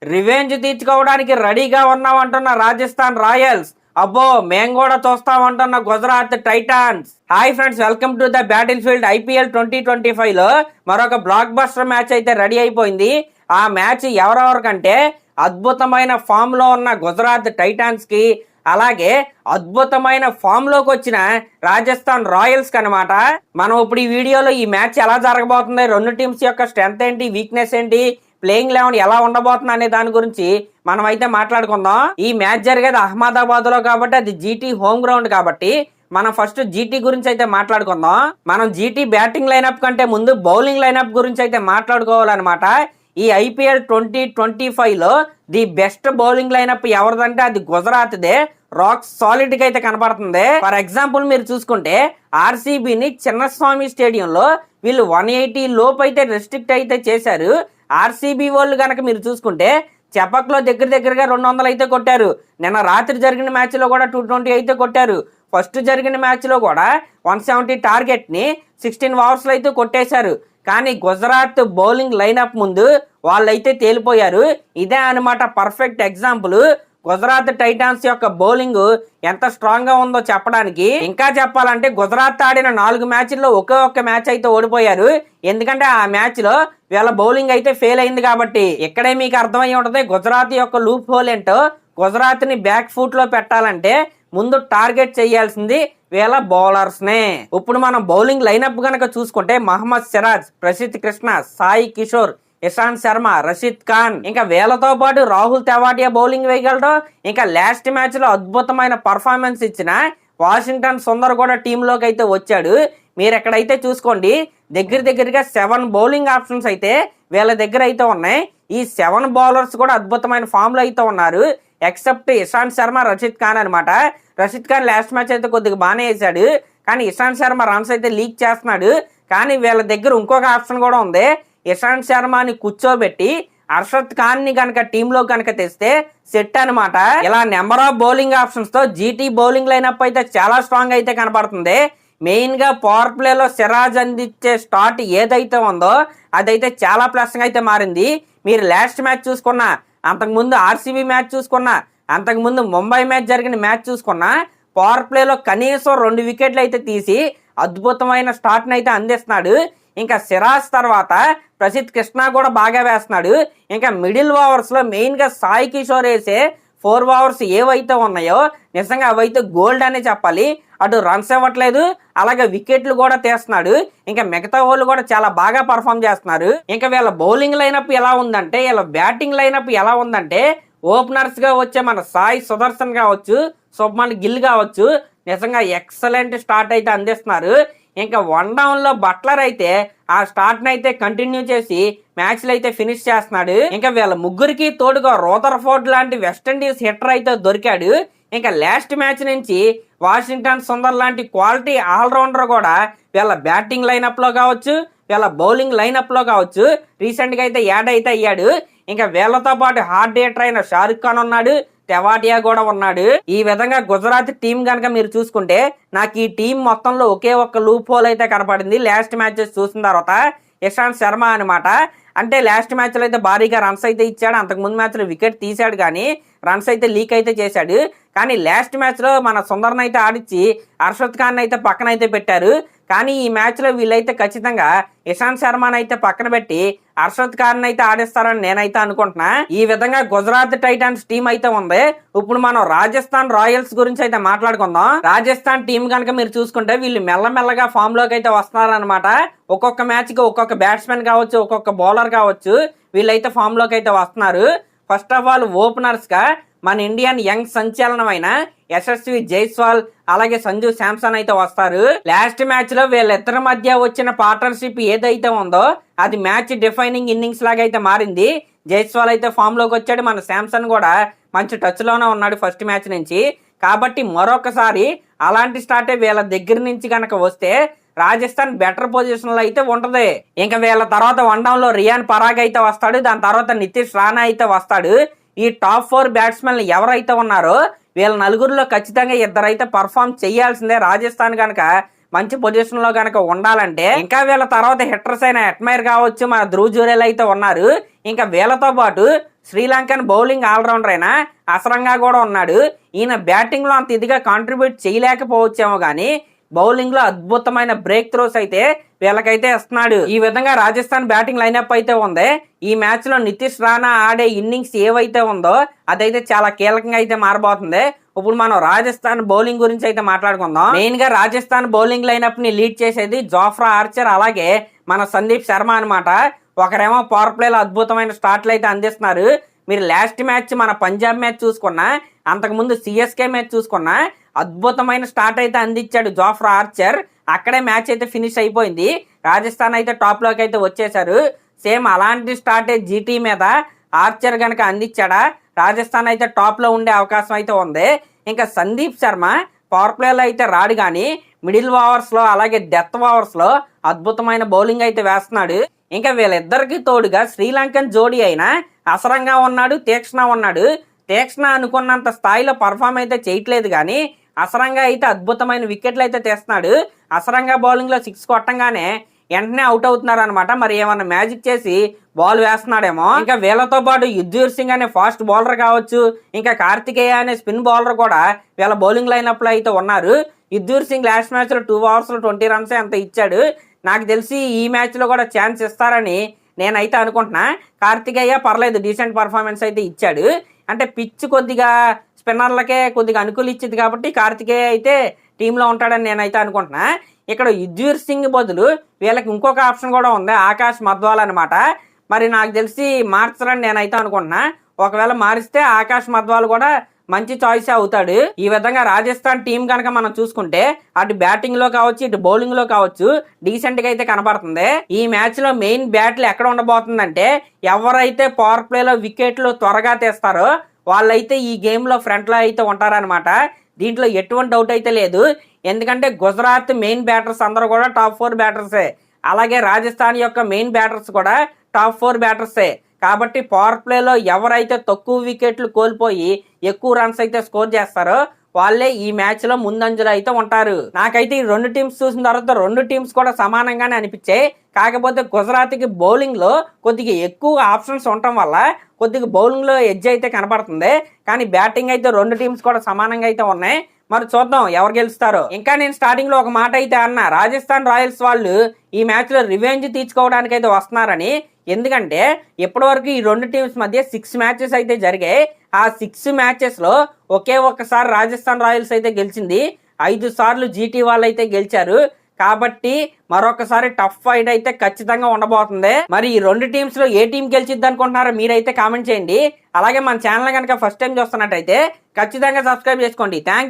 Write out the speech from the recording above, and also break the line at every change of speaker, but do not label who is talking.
Revenge తీర్చుకోవడానికి రెడీగా ఉన్నామంటున్న Rajasthan Royals. అబ్బో మేము కూడా చూస్తామంటున్న Gujarat Titans. Hi friends, welcome to the battle field. IPL 2025 లో మరొక బ్లాక్ బస్టర్ మ్యాచ్ అయితే రెడీ అయిపోయింది. ఆ మ్యాచ్ ఎవరెవరికంటే అద్భుతమైన ఫామ్ లో ఉన్న గుజరాత్ టైటాన్స్ కి, అలాగే అద్భుతమైన ఫామ్ లోకి వచ్చిన రాజస్థాన్ రాయల్స్ కి అనమాట. మనం ఇప్పుడు ఈ వీడియోలో ఈ మ్యాచ్ ఎలా జరగబోతుంది, రెండు టీమ్స్ యొక్క స్ట్రెంత్ ఏంటి, వీక్నెస్ ఏంటి, ప్లేయింగ్ 11 ఎలా ఉండబోతుంది అనే దాని గురించి మనం అయితే మాట్లాడుకుందాం. ఈ మ్యాచ్ జరిగేది అహ్మదాబాద్ లో కాబట్టి, అది జీటీ హోమ్ గ్రౌండ్ కాబట్టి మనం ఫస్ట్ జీటీ గురించి అయితే మాట్లాడుకుందాం. మనం జీటీ బ్యాటింగ్ లైనప్ కంటే ముందు బౌలింగ్ లైనప్ గురించి అయితే మాట్లాడుకోవాలన్నమాట. ఈ IPL 2025 లో ది బెస్ట్ బౌలింగ్ లైనప్ ఎవరిదంటే అది గుజరాత్ దే. రాక్ సాలిడ్ గా అయితే కనబడుతుంది. ఫర్ ఎగ్జాంపుల్ మీరు చూసుకుంటే ఆర్సీబీని చిన్నస్వామి స్టేడియంలో వీళ్ళు 180 లోపు అయితే రెస్ట్రిక్ట్ అయితే చేశారు. ఆర్సీబీ వాళ్ళు కనుక మీరు చూసుకుంటే చెపక్లో దగ్గరగా 200 అయితే కొట్టారు. నిన్న రాత్రి జరిగిన మ్యాచ్ లో కూడా 220 అయితే కొట్టారు. ఫస్ట్ జరిగిన మ్యాచ్ లో కూడా 170 టార్గెట్ ని 16 ఓవర్స్ లో అయితే కొట్టేశారు. కానీ గుజరాత్ బౌలింగ్ లైనప్ ముందు వాళ్ళైతే తేలిపోయారు. ఇదే అనమాట పర్ఫెక్ట్ ఎగ్జాంపుల్ గుజరాత్ టైటాన్స్ యొక్క బౌలింగ్ ఎంత స్ట్రాంగ్ గా ఉందో చెప్పడానికి. ఇంకా చెప్పాలంటే గుజరాత్ ఆడిన 4 మ్యాచ్ల్లో ఒకే ఒక్క మ్యాచ్ అయితే ఓడిపోయారు. ఎందుకంటే ఆ మ్యాచ్ లో వీళ్ళ బౌలింగ్ అయితే ఫెయిల్ అయింది కాబట్టి. ఇక్కడే మీకు అర్థమై ఉంటది గుజరాత్ యొక్క లూప్ హోల్ ఏంటో. గుజరాత్ ని బ్యాక్ ఫుట్ లో పెట్టాలంటే ముందు టార్గెట్ చేయాల్సింది వీళ్ళ బౌలర్స్ నే. ఇప్పుడు మనం బౌలింగ్ లైనప్ గనక చూసుకుంటే మహమ్మద్ సిరాజ్, ప్రసిద్ధ్ కృష్ణ, సాయి కిషోర్, ఇషాంత్ శర్మ, రషీద్ ఖాన్, ఇంకా వీళ్ళతో పాటు రాహుల్ తెవాటియా బౌలింగ్ వేయగలడు. ఇంకా లాస్ట్ మ్యాచ్ లో అద్భుతమైన పర్ఫార్మెన్స్ ఇచ్చిన వాషింగ్టన్ సుందర్ కూడా టీంలోకి అయితే వచ్చాడు. మీరు ఎక్కడైతే చూసుకోండి దగ్గరగా 7 బౌలింగ్ ఆప్షన్స్ అయితే వీళ్ళ దగ్గర అయితే ఉన్నాయి. ఈ 7 బౌలర్స్ కూడా అద్భుతమైన ఫామ్ లో అయితే ఉన్నారు. ఎక్సెప్ట్ ఇషాంత్ శర్మ, రషీద్ ఖాన్ అనమాట. రషీద్ ఖాన్ లాస్ట్ మ్యాచ్ అయితే కొద్దిగా బాగానే వేసాడు, కానీ ఇషాంత్ శర్మ రన్స్ అయితే లీక్ చేస్తున్నాడు. కానీ వీళ్ళ దగ్గర ఇంకొక ఆప్షన్ కూడా ఉంది. ఇషాంత్ శర్మని కూర్చోబెట్టి అర్షద్ ఖాన్ ని కనుక టీంలో కనుక తెస్తే సెట్ అనమాట. ఇలా నెంబర్ ఆఫ్ బౌలింగ్ ఆప్షన్స్ తో జీటీ బౌలింగ్ లైనప్ అయితే చాలా స్ట్రాంగ్ అయితే కనబడుతుంది. మెయిన్ గా పవర్ ప్లే లో సిరాజ్ అందించే స్టార్ట్ ఏదైతే ఉందో అదైతే చాలా ప్లస్ గా అయితే మారింది. మీరు లాస్ట్ మ్యాచ్ చూసుకున్నా, అంతకుముందు ఆర్సీబీ మ్యాచ్ చూసుకున్నా, అంతకుముందు ముంబై మ్యాచ్ జరిగిన మ్యాచ్ చూసుకున్నా, పవర్ ప్లేలో కనీసం 2 వికెట్లు అయితే తీసి అద్భుతమైన స్టార్ట్ని అయితే అందిస్తున్నాడు. ఇంకా సిరాజ్ తర్వాత ప్రసిద్ధ్ కృష్ణ కూడా బాగా వేస్తున్నాడు. ఇంకా మిడిల్ ఓవర్స్ లో మెయిన్ గా సాయి కిషోర్ వేసే 4 ఓవర్స్ ఏవైతే ఉన్నాయో నిజంగా అవైతే గోల్డ్ అనే చెప్పాలి. అటు రన్స్ ఇవ్వట్లేదు, అలాగే వికెట్లు కూడా తీస్తున్నాడు. ఇంకా మిగతా వాళ్ళు కూడా చాలా బాగా పర్ఫామ్ చేస్తున్నారు. ఇంకా వీళ్ళ బౌలింగ్ లైనప్ ఎలా ఉందంటే, వీళ్ళ బ్యాటింగ్ లైనప్ ఎలా ఉందంటే, ఓపెనర్స్ గా వచ్చే మన సాయి సుదర్శన్ కావచ్చు, శుభ్మన్ గిల్ కావచ్చు, నిజంగా ఎక్సలెంట్ స్టార్ట్ అయితే అందిస్తున్నారు. ఇంకా 1 డౌన్ లో బట్లర్ అయితే ఆ స్టార్ట్ ని అయితే కంటిన్యూ చేసి మ్యాచ్లు అయితే ఫినిష్ చేస్తున్నాడు. ఇంకా వీళ్ళ ముగ్గురికి తోడుగా రూదర్ఫోర్డ్ లాంటి వెస్టిండీస్ హిట్టర్ అయితే దొరికాడు. ఇంకా లాస్ట్ మ్యాచ్ నుంచి వాషింగ్టన్ సుందర్ లాంటి క్వాలిటీ ఆల్రౌండర్ కూడా వీళ్ళ బ్యాటింగ్ లైనప్ లో కావచ్చు, వీళ్ళ బౌలింగ్ లైనప్ లో కావచ్చు రీసెంట్ గా అయితే యాడ్ అయితే అయ్యాడు. ఇంకా వీళ్ళతో పాటు హార్డ్ హిట్టర్ అయిన షారుఖ్ ఖాన్ ఉన్నాడు, తెవాటియా కూడా ఉన్నాడు. ఈ విధంగా గుజరాత్ టీం కనుక మీరు చూసుకుంటే నాకు ఈ టీం మొత్తంలో ఒకే ఒక్క లూప్ హోల్ అయితే కనపడింది లాస్ట్ మ్యాచెస్ చూసిన తర్వాత. ఇషాంత్ శర్మ అనమాట. అంటే లాస్ట్ మ్యాచ్ లో అయితే భారీగా రన్స్ అయితే ఇచ్చాడు, అంతకు ముందు మ్యాచ్ లో వికెట్ తీసాడు, కానీ రన్స్ అయితే లీక్ అయితే చేశాడు. కానీ లాస్ట్ మ్యాచ్ లో మన సుందర్ని అయితే ఆడిచ్చి అర్షద్ ఖాన్ అయితే పక్కన అయితే పెట్టారు. కానీ ఈ మ్యాచ్ లో వీళ్ళైతే ఖచ్చితంగా ఇషాంత్ శర్మని అయితే పక్కన పెట్టి అర్షద్ ఖాన్ అయితే ఆడిస్తారని నేనైతే అనుకుంటున్నా. ఈ విధంగా గుజరాత్ టైటాన్స్ టీం అయితే ఉంది. ఇప్పుడు మనం రాజస్థాన్ రాయల్స్ గురించి అయితే మాట్లాడుకుందాం. రాజస్థాన్ టీం కనుక మీరు చూసుకుంటే వీళ్ళు మెల్లమెల్లగా ఫామ్ లోకి అయితే వస్తున్నారనమాట. ఒక్కొక్క మ్యాచ్ కి ఒక్కొక్క బ్యాట్స్మెన్ కావచ్చు, ఒక్కొక్క బౌలర్ కావచ్చు, వీళ్ళైతే ఫామ్ లోకి అయితే వస్తున్నారు. ఫస్ట్ ఆఫ్ ఆల్ ఓపెనర్స్ గా మన ఇండియన్ యంగ్ సంచలనమైన యశస్వి జైస్వాల్, అలాగే సంజు శాంసన్ అయితే వస్తారు. లాస్ట్ మ్యాచ్ లో వీళ్ళిద్దరి మధ్య వచ్చిన పార్ట్నర్షిప్ ఏదైతే ఉందో అది మ్యాచ్ డిఫైనింగ్ ఇన్నింగ్స్ లాగా అయితే మారింది. జైస్వాల్ అయితే ఫామ్ లోకి వచ్చాడు, మన శాంసన్ కూడా మంచి టచ్ లోనే ఉన్నాడు ఫస్ట్ మ్యాచ్ నుంచి. కాబట్టి మరొకసారి అలాంటి స్టార్టే వీళ్ళ దగ్గర నుంచి కనుక వస్తే రాజస్థాన్ బెటర్ పొజిషన్ లో అయితే ఉంటది. ఇంకా వీళ్ళ తర్వాత 1 డౌన్ లో రియాన్ పరాగ్ అయితే వస్తాడు, దాని తర్వాత నితీష్ రాణా అయితే వస్తాడు. ఈ టాప్ 4 బ్యాట్స్మెన్లు ఎవరైతే ఉన్నారో వీళ్ళ నలుగురిలో ఖచ్చితంగా 2 అయితే పర్ఫామ్ చేయాల్సిందే రాజస్థాన్ కనుక మంచి పొజిషన్ లో కనుక ఉండాలంటే. ఇంకా వీళ్ళ తర్వాత హిట్టర్స్ అయిన అట్మైర్ కావచ్చు, మన ధ్రువ్ జురేల్ అయితే ఉన్నారు. ఇంకా వీళ్ళతో పాటు శ్రీలంకన్ బౌలింగ్ ఆల్రౌండర్ అయినా అసరంగా కూడా ఉన్నాడు. ఈయన బ్యాటింగ్లో అంత ఇదిగా కాంట్రిబ్యూట్ చేయలేకపోవచ్చేమో కానీ బౌలింగ్లో అద్భుతమైన బ్రేక్ త్రోస్ అయితే వీళ్ళకైతే ఇస్తున్నాడు. ఈ విధంగా రాజస్థాన్ బ్యాటింగ్ లైనప్ అయితే ఉంది. ఈ మ్యాచ్లో నితీష్ రాణా ఆడే ఇన్నింగ్స్ ఏవైతే ఉందో అదైతే చాలా కీలకంగా అయితే మారబోతుంది. ఇప్పుడు మనం రాజస్థాన్ బౌలింగ్ గురించి అయితే మాట్లాడుకుందాం. మెయిన్ గా రాజస్థాన్ బౌలింగ్ లైనప్ ని లీడ్ చేసేది జోఫ్రా ఆర్చర్, అలాగే మన సందీప్ శర్మ అనమాట. ఒకరేమో పవర్ ప్లేలో అద్భుతమైన స్టార్ట్లు అయితే అందిస్తున్నారు. మీరు లాస్ట్ మ్యాచ్ మన పంజాబ్ మ్యాచ్ చూసుకున్నా, అంతకుముందు సిఎస్కే మ్యాచ్ చూసుకున్నా అద్భుతమైన స్టార్ట్ అయితే అందించాడు జోఫ్రా ఆర్చర్. అక్కడే మ్యాచ్ అయితే ఫినిష్ అయిపోయింది. రాజస్థాన్ అయితే టాప్ లోకి అయితే వచ్చేసారు. సేమ్ అలాంటి స్టార్ట్ జీటీ మీద ఆర్చర్ గనక అందించాడా రాజస్థాన్ అయితే టాప్ లో ఉండే అవకాశం అయితే ఉంది. ఇంకా సందీప్ శర్మ పవర్ ప్లేలో అయితే రాడు కానీ మిడిల్ ఓవర్స్ లో అలాగే డెత్ ఓవర్స్ లో అద్భుతమైన బౌలింగ్ అయితే వేస్తున్నాడు. ఇంకా వీళ్ళిద్దరికి తోడుగా శ్రీలంకన్ జోడీ అయినా అసరంగా ఉన్నాడు, తీక్షణ ఉన్నాడు. తీక్షణ అనుకున్నంత స్థాయిలో పర్ఫామ్ అయితే చేయట్లేదు కానీ అసరంగా అయితే అద్భుతమైన వికెట్లు అయితే తీస్తున్నాడు. అసరంగా బౌలింగ్ లో 6 కొట్టంగానే వెంటనే అవుట్ అవుతున్నారు అనమాట. మరి ఏమన్నా మ్యాజిక్ చేసి బాల్ వేస్తున్నాడేమో. ఇంకా వీళ్ళతో పాటు యుజ్వీర్ సింగ్ అనే ఫాస్ట్ బౌలర్ కావచ్చు, ఇంకా కార్తికేయ అనే స్పిన్ బౌలర్ కూడా వీళ్ళ బౌలింగ్ లైనప్ లో అయితే ఉన్నారు. యుజ్వీర్ సింగ్ లాస్ట్ మ్యాచ్ లో 2 overs లో 20 runs అంత ఇచ్చాడు. నాకు తెలిసి ఈ మ్యాచ్ లో కూడా ఛాన్స్ ఇస్తారని నేనైతే అనుకుంటున్నా. కార్తికేయ పర్లేదు, డీసెంట్ పర్ఫార్మెన్స్ అయితే ఇచ్చాడు. అంటే పిచ్ కొద్దిగా స్పిన్నర్లకే కొద్దిగా అనుకూలి ఇచ్చింది కాబట్టి కార్తికేయ అయితే టీంలో ఉంటాడని నేనైతే అనుకుంటున్నా. ఇక్కడ యుజ్వీర్ సింగ్ బదులు వీళ్ళకి ఇంకొక ఆప్షన్ కూడా ఉంది, ఆకాష్ మధ్వాల్ అనమాట. మరి నాకు తెలిసి మార్చరని నేనైతే అనుకుంటున్నా. ఒకవేళ మారిస్తే ఆకాష్ మధ్వాల్ కూడా మంచి చాయిస్ అవుతాడు. ఈ విధంగా రాజస్థాన్ టీం కనుక మనం చూసుకుంటే అటు బ్యాటింగ్ లో కావచ్చు, ఇటు బౌలింగ్ లో కావచ్చు డీసెంట్ గా అయితే కనబడుతుంది. ఈ మ్యాచ్ లో మెయిన్ బ్యాట్లు ఎక్కడ ఉండబోతుందంటే ఎవరైతే పవర్ ప్లే లో వికెట్లు త్వరగా తీస్తారో వాళ్ళైతే ఈ గేమ్ లో ఫ్రంట్ లో అయితే ఉంటారనమాట. దీంట్లో ఎటువంటి డౌట్ అయితే లేదు. ఎందుకంటే గుజరాత్ మెయిన్ బ్యాటర్స్ అందరూ కూడా టాప్ 4 బ్యాటర్సే, అలాగే రాజస్థాన్ యొక్క మెయిన్ బ్యాటర్స్ కూడా టాప్ 4 బ్యాటర్సే. కాబట్టి పవర్ ప్లేలో ఎవరైతే తక్కువ వికెట్లు కోల్పోయి ఎక్కువ రన్స్ అయితే స్కోర్ చేస్తారో వాళ్ళే ఈ మ్యాచ్ లో ముందంజలో అయితే ఉంటారు. నాకైతే ఈ 2 టీమ్స్ చూసిన తర్వాత 2 టీమ్స్ కూడా సమానంగానే అనిపించాయి. కాకపోతే గుజరాత్కి బౌలింగ్ లో కొద్దిగా ఎక్కువ ఆప్షన్స్ ఉండటం వల్ల కొద్దిగా బౌలింగ్ లో ఎడ్జ్ అయితే కనబడుతుంది. కానీ బ్యాటింగ్ అయితే 2 టీమ్స్ కూడా సమానంగా అయితే ఉన్నాయి. మరి చూద్దాం ఎవరు గెలుస్తారో. ఇంకా నేను స్టార్టింగ్ లో ఒక మాట అయితే అన్నా, రాజస్థాన్ రాయల్స్ వాళ్ళు ఈ మ్యాచ్ లో రివెంజ్ తీర్చుకోవడానికి అయితే వస్తున్నారని. ఎందుకంటే ఇప్పటి వరకు ఈ 2 టీమ్స్ మధ్య 6 మ్యాచెస్ అయితే జరిగాయి. ఆ 6 మ్యాచెస్ లో ఒకే ఒక్కసారి రాజస్థాన్ రాయల్స్ అయితే గెలిచింది. 5 సార్లు జీటీ వాళ్ళు అయితే గెలిచారు. కాబట్టి మరొకసారి టఫ్ ఫైట్ అయితే ఖచ్చితంగా ఉండబోతుంది. మరి ఈ 2 టీమ్స్ లో ఏ టీం గెలిచిద్ది అనుకుంటున్నారో మీరైతే కామెంట్ చేయండి. అలాగే మన ఛానల్ కనుక ఫస్ట్ టైం చూస్తున్నట్టయితే ఖచ్చితంగా సబ్స్క్రైబ్ చేసుకోండి. Thank you.